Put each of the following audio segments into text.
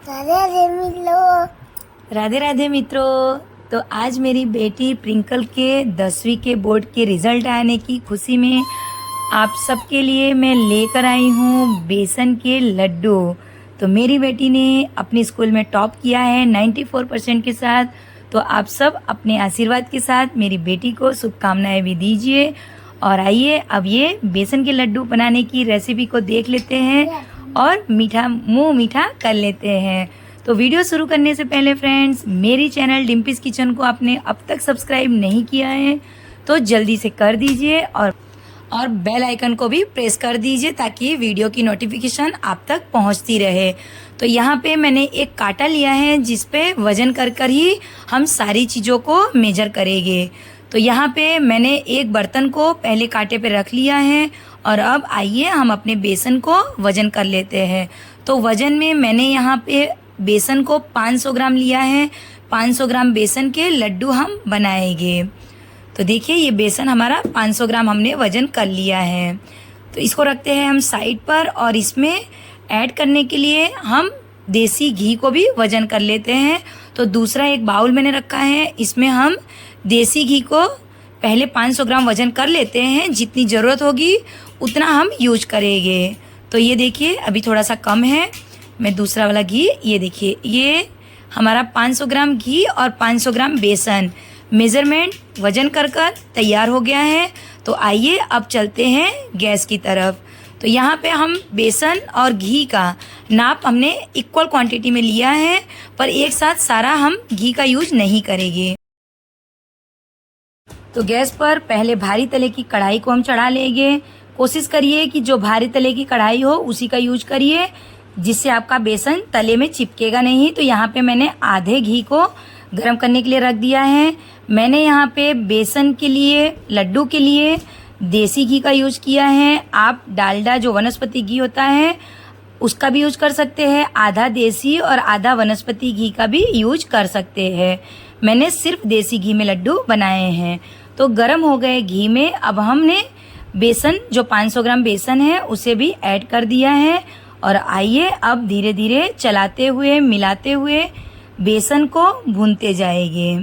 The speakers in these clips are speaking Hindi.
राधे राधे मित्रों। राधे राधे मित्रों। तो आज मेरी बेटी प्रिंकल के 10वीं के बोर्ड के रिजल्ट आने की खुशी में आप सबके लिए मैं लेकर आई हूँ बेसन के लड्डू। तो मेरी बेटी ने अपनी स्कूल में टॉप किया है 94% के साथ। तो आप सब अपने आशीर्वाद के साथ मेरी बेटी को शुभकामनाएं भी दीजिए। और आइए अब ये बेसन के लड्डू बनाने की रेसिपी को देख लेते हैं और मुंह मीठा कर लेते हैं। तो वीडियो शुरू करने से पहले फ्रेंड्स, मेरी चैनल डिम्पीज किचन को आपने अब तक सब्सक्राइब नहीं किया है तो जल्दी से कर दीजिए और बेल आइकन को भी प्रेस कर दीजिए ताकि वीडियो की नोटिफिकेशन आप तक पहुंचती रहे। तो यहाँ पे मैंने एक कांटा लिया है जिस पे वजन कर ही हम सारी चीज़ों को मेजर करेंगे। तो यहाँ पे मैंने एक बर्तन को पहले कांटे पे रख लिया है और अब आइए हम अपने बेसन को वजन कर लेते हैं। तो वजन में मैंने यहाँ पे बेसन को 500 ग्राम लिया है। 500 ग्राम बेसन के लड्डू हम बनाएंगे। तो देखिए ये बेसन हमारा 500 ग्राम हमने वजन कर लिया है। तो इसको रखते हैं हम साइड पर और इसमें ऐड करने के लिए हम देसी घी को भी वजन कर लेते हैं। तो दूसरा एक बाउल मैंने रखा है, इसमें हम देसी घी को पहले 500 ग्राम वजन कर लेते हैं। जितनी ज़रूरत होगी उतना हम यूज करेंगे। तो ये देखिए अभी थोड़ा सा कम है। मैं दूसरा वाला घी, ये देखिए ये हमारा 500 ग्राम घी और 500 ग्राम बेसन मेज़रमेंट वजन कर तैयार हो गया है। तो आइए अब चलते हैं गैस की तरफ। तो यहाँ पे हम बेसन और घी का नाप हमने इक्वल क्वांटिटी में लिया है, पर एक साथ सारा हम घी का यूज नहीं करेंगे। तो गैस पर पहले भारी तले की कढ़ाई को हम चढ़ा लेंगे। कोशिश करिए कि जो भारी तले की कढ़ाई हो उसी का यूज करिए, जिससे आपका बेसन तले में चिपकेगा नहीं। तो यहाँ पे मैंने आधे घी को गर्म करने के लिए रख दिया है। मैंने यहाँ पे बेसन के लिए, लड्डू के लिए देसी घी का यूज किया है। आप डालडा जो वनस्पति घी होता है उसका भी यूज कर सकते हैं। आधा देसी और आधा वनस्पति घी का भी यूज कर सकते हैं। मैंने सिर्फ देसी घी में लड्डू बनाए हैं। तो गर्म हो गए घी में अब हमने बेसन, जो 500 ग्राम बेसन है उसे भी ऐड कर दिया है। और आइए अब धीरे धीरे चलाते हुए, मिलाते हुए बेसन को भूनते जाएंगे।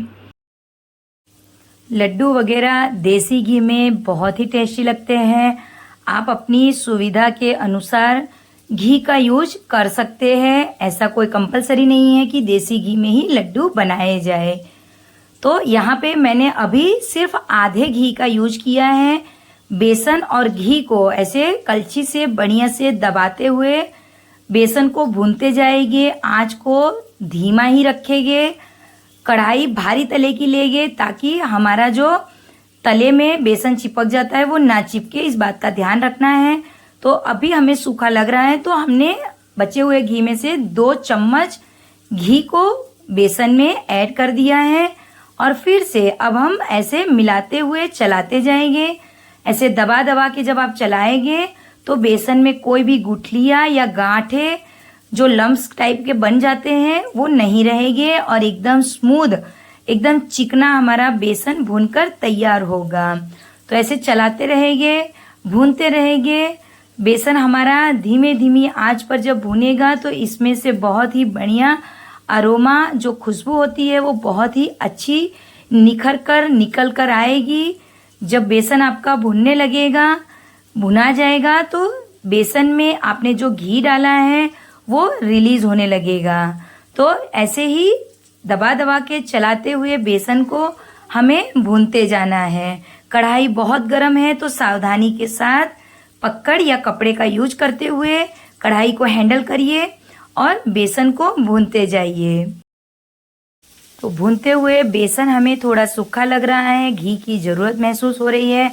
लड्डू वगैरह देसी घी में बहुत ही टेस्टी लगते हैं। आप अपनी सुविधा के अनुसार घी का यूज कर सकते हैं। ऐसा कोई कंपलसरी नहीं है कि देसी घी में ही लड्डू बनाए जाए। तो यहाँ पे मैंने अभी सिर्फ आधे घी का यूज किया है। बेसन और घी को ऐसे कलछी से बढ़िया से दबाते हुए बेसन को भूनते जाएंगे। आंच को धीमा ही रखेंगे। कढ़ाई भारी तले की लेंगे ताकि हमारा जो तले में बेसन चिपक जाता है वो ना चिपके, इस बात का ध्यान रखना है। तो अभी हमें सूखा लग रहा है तो हमने बचे हुए घी में से 2 चम्मच घी को बेसन में ऐड कर दिया है। और फिर से अब हम ऐसे मिलाते हुए चलाते जाएंगे। ऐसे दबा दबा के जब आप चलाएंगे तो बेसन में कोई भी गुठलियां या गांठें जो लम्स टाइप के बन जाते हैं वो नहीं रहेंगे और एकदम स्मूथ, एकदम चिकना हमारा बेसन भूनकर तैयार होगा। तो ऐसे चलाते रहेंगे, भूनते रहेंगे। बेसन हमारा धीमे धीमी आंच पर जब भुनेगा तो इसमें से बहुत ही बढ़िया अरोमा, जो खुशबू होती है वो बहुत ही अच्छी निकल कर आएगी। जब बेसन आपका भुनने लगेगा, भुना जाएगा, तो बेसन में आपने जो घी डाला है वो रिलीज होने लगेगा। तो ऐसे ही दबा दबा के चलाते हुए बेसन को हमें भूनते जाना है। कढ़ाई बहुत गर्म है तो सावधानी के साथ पकड़ या कपड़े का यूज करते हुए कढ़ाई को हैंडल करिए और बेसन को भूनते जाइए। तो भूनते हुए बेसन हमें थोड़ा सूखा लग रहा है, घी की ज़रूरत महसूस हो रही है।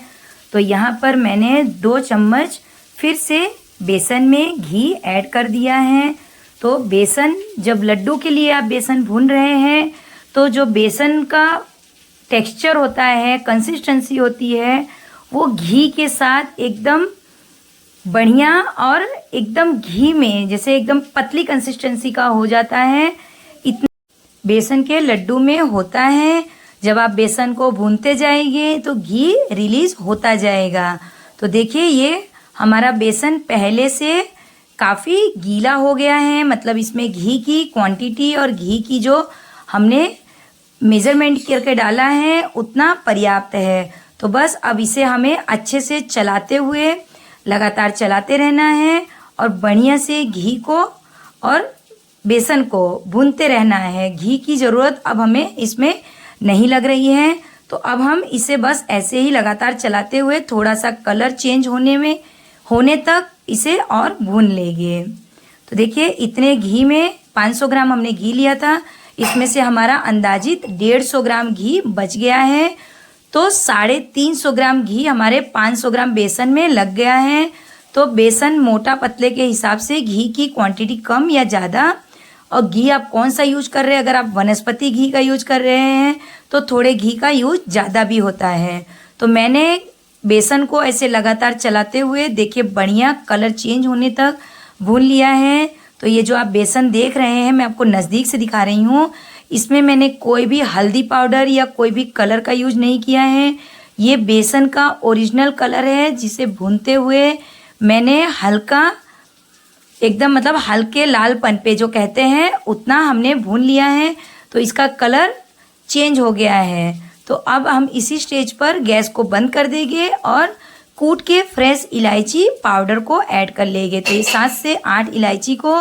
तो यहाँ पर मैंने 2 चम्मच फिर से बेसन में घी ऐड कर दिया है। तो बेसन, जब लड्डू के लिए आप बेसन भून रहे हैं तो जो बेसन का टेक्सचर होता है, कंसिस्टेंसी होती है, वो घी के साथ एकदम बढ़िया और एकदम घी में जैसे एकदम पतली कंसिस्टेंसी का हो जाता है। इतना बेसन के लड्डू में होता है। जब आप बेसन को भूनते जाएंगे तो घी रिलीज होता जाएगा। तो देखिए ये हमारा बेसन पहले से काफ़ी गीला हो गया है, मतलब इसमें घी की क्वांटिटी और घी की जो हमने मेज़रमेंट करके डाला है उतना पर्याप्त है। तो बस अब इसे हमें अच्छे से चलाते हुए लगातार चलाते रहना है और बढ़िया से घी को और बेसन को भूनते रहना है। घी की ज़रूरत अब हमें इसमें नहीं लग रही है, तो अब हम इसे बस ऐसे ही लगातार चलाते हुए थोड़ा सा कलर चेंज होने तक इसे और भून लेंगे। तो देखिए इतने घी में 500 ग्राम हमने घी लिया था, इसमें से हमारा अंदाजित 150 ग्राम घी बच गया है। तो 350 ग्राम घी हमारे 500 ग्राम बेसन में लग गया है। तो बेसन मोटा पतले के हिसाब से घी की क्वांटिटी कम या ज़्यादा, और घी आप कौन सा यूज कर रहे हैं, अगर आप वनस्पति घी का यूज कर रहे हैं तो थोड़े घी का यूज ज़्यादा भी होता है। तो मैंने बेसन को ऐसे लगातार चलाते हुए देखिए बढ़िया कलर चेंज होने तक भून लिया है। तो ये जो आप बेसन देख रहे हैं मैं आपको नज़दीक से दिखा रही हूँ, इसमें मैंने कोई भी हल्दी पाउडर या कोई भी कलर का यूज नहीं किया है। ये बेसन का ओरिजिनल कलर है जिसे भूनते हुए मैंने हल्का एकदम मतलब हल्के लालपन पे जो कहते हैं उतना हमने भून लिया है। तो इसका कलर चेंज हो गया है। तो अब हम इसी स्टेज पर गैस को बंद कर देंगे और कूट के फ्रेश इलायची पाउडर को ऐड कर लेंगे। तो ये 7 से 8 इलायची को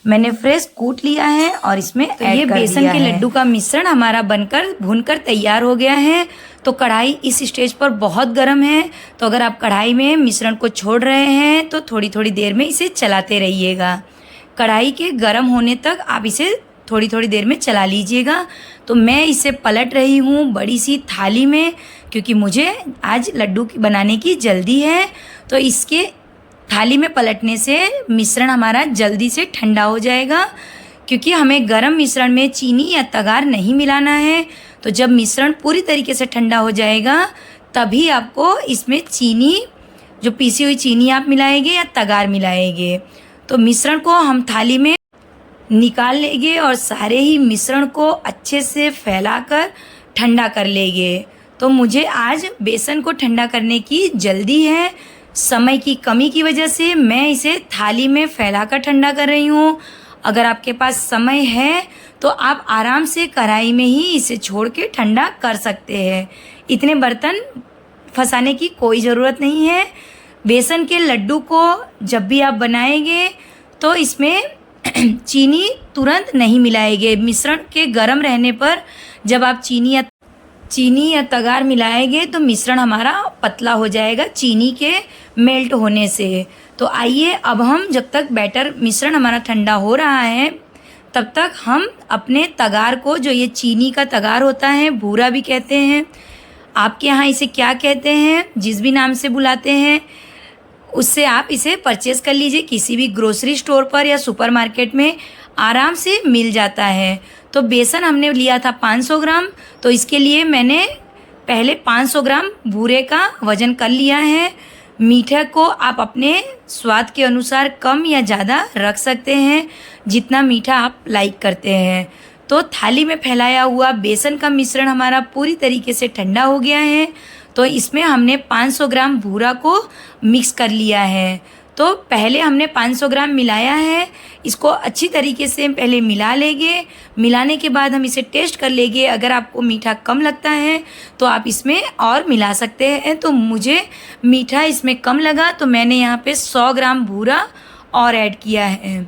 मैंने फ्रेश कूट लिया है और इसमें ऐड कर दिया है। बेसन के लड्डू का मिश्रण हमारा बनकर भूनकर तैयार हो गया है। तो कढ़ाई इस स्टेज पर बहुत गर्म है, तो अगर आप कढ़ाई में मिश्रण को छोड़ रहे हैं तो थोड़ी थोड़ी देर में इसे चलाते रहिएगा। कढ़ाई के गर्म होने तक आप इसे थोड़ी थोड़ी देर में चला लीजिएगा। तो मैं इसे पलट रही हूँ बड़ी सी थाली में, क्योंकि मुझे आज लड्डू बनाने की जल्दी है। तो इसके थाली में पलटने से मिश्रण हमारा जल्दी से ठंडा हो जाएगा, क्योंकि हमें गर्म मिश्रण में चीनी या तगार नहीं मिलाना है। तो जब मिश्रण पूरी तरीके से ठंडा हो जाएगा तभी आपको इसमें चीनी, जो पीसी हुई चीनी आप मिलाएंगे या तगार मिलाएंगे। तो मिश्रण को हम थाली में निकाल लेंगे और सारे ही मिश्रण को अच्छे से फैलाकर ठंडा कर लेंगे। तो मुझे आज बेसन को ठंडा करने की जल्दी है, समय की कमी की वजह से मैं इसे थाली में फैलाकर ठंडा कर रही हूँ। अगर आपके पास समय है तो आप आराम से कढ़ाई में ही इसे छोड़ के ठंडा कर सकते हैं। इतने बर्तन फंसाने की कोई ज़रूरत नहीं है। बेसन के लड्डू को जब भी आप बनाएंगे तो इसमें चीनी तुरंत नहीं मिलाएंगे। मिश्रण के गर्म रहने पर जब आप चीनी या तगार मिलाएंगे तो मिश्रण हमारा पतला हो जाएगा चीनी के मेल्ट होने से। तो आइए अब हम जब तक बैटर मिश्रण हमारा ठंडा हो रहा है तब तक हम अपने तगार को, जो ये चीनी का तगार होता है, बूरा भी कहते हैं, आपके यहाँ इसे क्या कहते हैं, जिस भी नाम से बुलाते हैं उससे आप इसे परचेज़ कर लीजिए। किसी भी ग्रोसरी स्टोर पर या सुपरमार्केट में आराम से मिल जाता है। तो बेसन हमने लिया था 500 ग्राम, तो इसके लिए मैंने पहले 500 ग्राम बूरे का वज़न कर लिया है। मीठे को आप अपने स्वाद के अनुसार कम या ज़्यादा रख सकते हैं, जितना मीठा आप लाइक करते हैं। तो थाली में फैलाया हुआ बेसन का मिश्रण हमारा पूरी तरीके से ठंडा हो गया है। तो इसमें हमने 500 ग्राम बूरा को मिक्स कर लिया है। तो पहले हमने 500 ग्राम मिलाया है, इसको अच्छी तरीके से पहले मिला लेंगे। मिलाने के बाद हम इसे टेस्ट कर लेंगे। अगर आपको मीठा कम लगता है तो आप इसमें और मिला सकते हैं। तो मुझे मीठा इसमें कम लगा तो मैंने यहाँ पे 100 ग्राम बूरा और ऐड किया है।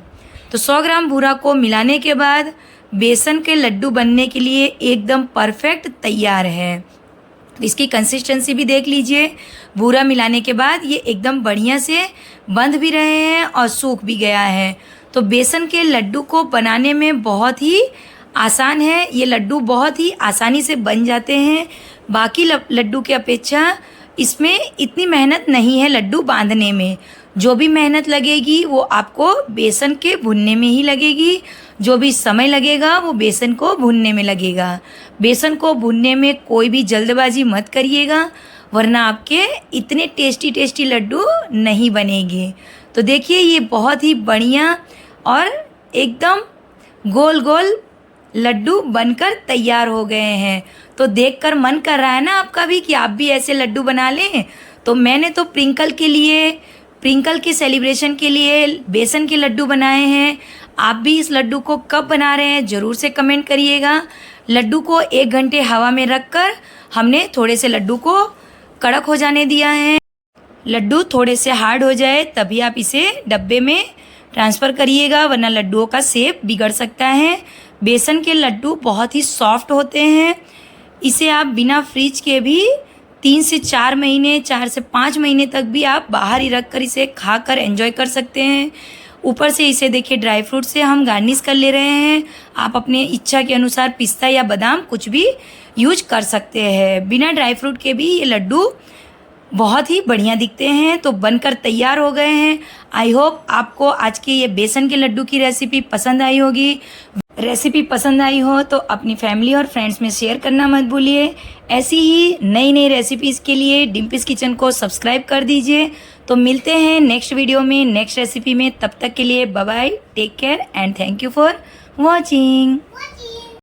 तो 100 ग्राम बूरा को मिलाने के बाद बेसन के लड्डू बनने के लिए एकदम परफेक्ट तैयार है। इसकी कंसिस्टेंसी भी देख लीजिए। बूरा मिलाने के बाद ये एकदम बढ़िया से बंध भी रहे हैं और सूख भी गया है। तो बेसन के लड्डू को बनाने में बहुत ही आसान है। ये लड्डू बहुत ही आसानी से बन जाते हैं। बाकी लड्डू की अपेक्षा इसमें इतनी मेहनत नहीं है लड्डू बांधने में। जो भी मेहनत लगेगी वो आपको बेसन के भुनने में ही लगेगी। जो भी समय लगेगा वो बेसन को भुनने में लगेगा। बेसन को भुनने में कोई भी जल्दबाजी मत करिएगा, वरना आपके इतने टेस्टी टेस्टी लड्डू नहीं बनेंगे। तो देखिए ये बहुत ही बढ़िया और एकदम गोल गोल लड्डू बनकर तैयार हो गए हैं। तो देखकर मन कर रहा है ना आपका भी कि आप भी ऐसे लड्डू बना लें। तो मैंने तो स्प्रिंकल के सेलिब्रेशन के लिए बेसन के लड्डू बनाए हैं। आप भी इस लड्डू को कब बना रहे हैं ज़रूर से कमेंट करिएगा। लड्डू को 1 घंटे हवा में रखकर हमने थोड़े से लड्डू को कड़क हो जाने दिया है। लड्डू थोड़े से हार्ड हो जाए तभी आप इसे डब्बे में ट्रांसफ़र करिएगा, वरना लड्डुओं का शेप बिगड़ सकता है। बेसन के लड्डू बहुत ही सॉफ्ट होते हैं। इसे आप बिना फ्रिज के भी 3 से 4 महीने, 4 से 5 महीने तक भी आप बाहर ही रख कर इसे खाकर एंजॉय कर सकते हैं। ऊपर से इसे देखिए ड्राई फ्रूट से हम गार्निश कर ले रहे हैं। आप अपने इच्छा के अनुसार पिस्ता या बादाम कुछ भी यूज कर सकते हैं। बिना ड्राई फ्रूट के भी ये लड्डू बहुत ही बढ़िया दिखते हैं। तो बनकर तैयार हो गए हैं। आई होप आपको आज के ये बेसन के लड्डू की रेसिपी पसंद आई होगी। रेसिपी पसंद आई हो तो अपनी फैमिली और फ्रेंड्स में शेयर करना मत भूलिए। ऐसी ही नई नई रेसिपीज़ के लिए डिम्पीज़ किचन को सब्सक्राइब कर दीजिए। तो मिलते हैं नेक्स्ट वीडियो में, नेक्स्ट रेसिपी में। तब तक के लिए bye bye, take care and thank you for watching.